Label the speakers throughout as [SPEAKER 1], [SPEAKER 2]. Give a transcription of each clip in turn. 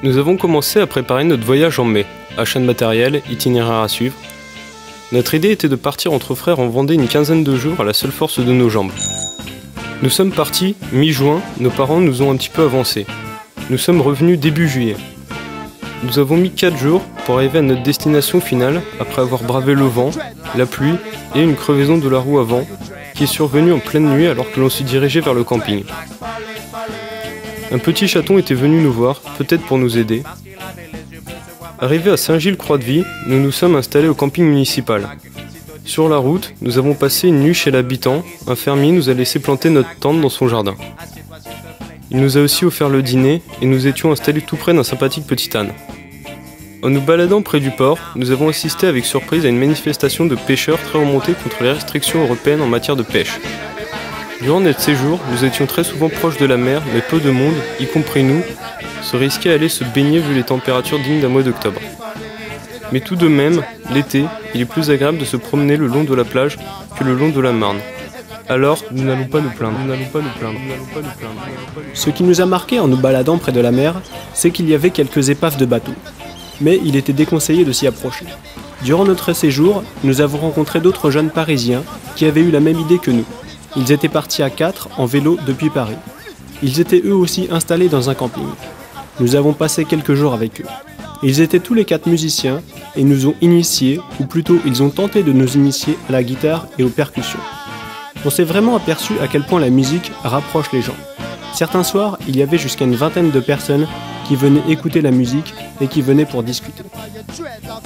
[SPEAKER 1] Nous avons commencé à préparer notre voyage en mai, achat de matériel, itinéraire à suivre. Notre idée était de partir entre frères en Vendée une quinzaine de jours à la seule force de nos jambes. Nous sommes partis mi-juin, nos parents nous ont un petit peu avancé. Nous sommes revenus début juillet. Nous avons mis 4 jours pour arriver à notre destination finale après avoir bravé le vent, la pluie et une crevaison de la roue avant qui est survenue en pleine nuit alors que l'on se dirigeait vers le camping. Un petit chaton était venu nous voir, peut-être pour nous aider. Arrivé à Saint-Gilles-Croix-de-Vie, nous nous sommes installés au camping municipal. Sur la route, nous avons passé une nuit chez l'habitant. Un fermier nous a laissé planter notre tente dans son jardin. Il nous a aussi offert le dîner et nous étions installés tout près d'un sympathique petit âne. En nous baladant près du port, nous avons assisté avec surprise à une manifestation de pêcheurs très remontée contre les restrictions européennes en matière de pêche. Durant notre séjour, nous étions très souvent proches de la mer, mais peu de monde, y compris nous, se risquait à aller se baigner vu les températures dignes d'un mois d'octobre. Mais tout de même, l'été, il est plus agréable de se promener le long de la plage que le long de la Marne. Alors, nous n'allons pas nous plaindre.
[SPEAKER 2] Ce qui nous a marqué en nous baladant près de la mer, c'est qu'il y avait quelques épaves de bateaux. Mais il était déconseillé de s'y approcher. Durant notre séjour, nous avons rencontré d'autres jeunes parisiens qui avaient eu la même idée que nous. Ils étaient partis à 4 en vélo depuis Paris. Ils étaient eux aussi installés dans un camping. Nous avons passé quelques jours avec eux. Ils étaient tous les 4 musiciens et nous ont initiés, ou plutôt ils ont tenté de nous initier à la guitare et aux percussions. On s'est vraiment aperçu à quel point la musique rapproche les gens. Certains soirs, il y avait jusqu'à une vingtaine de personnes qui venaient écouter la musique et qui venaient pour discuter.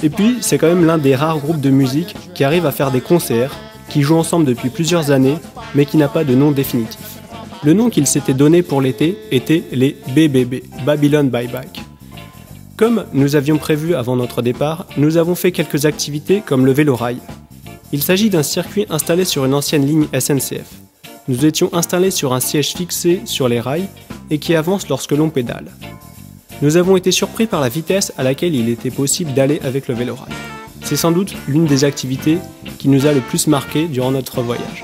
[SPEAKER 2] Et puis, c'est quand même l'un des rares groupes de musique qui arrive à faire des concerts, qui jouent ensemble depuis plusieurs années, mais qui n'a pas de nom définitif. Le nom qu'ils s'étaient donné pour l'été était les BBB, Babylon Bye Bike. Comme nous avions prévu avant notre départ, nous avons fait quelques activités comme le vélo-rail. Il s'agit d'un circuit installé sur une ancienne ligne SNCF. Nous étions installés sur un siège fixé sur les rails et qui avance lorsque l'on pédale. Nous avons été surpris par la vitesse à laquelle il était possible d'aller avec le vélo-rail. C'est sans doute l'une des activités qui nous a le plus marqué durant notre voyage.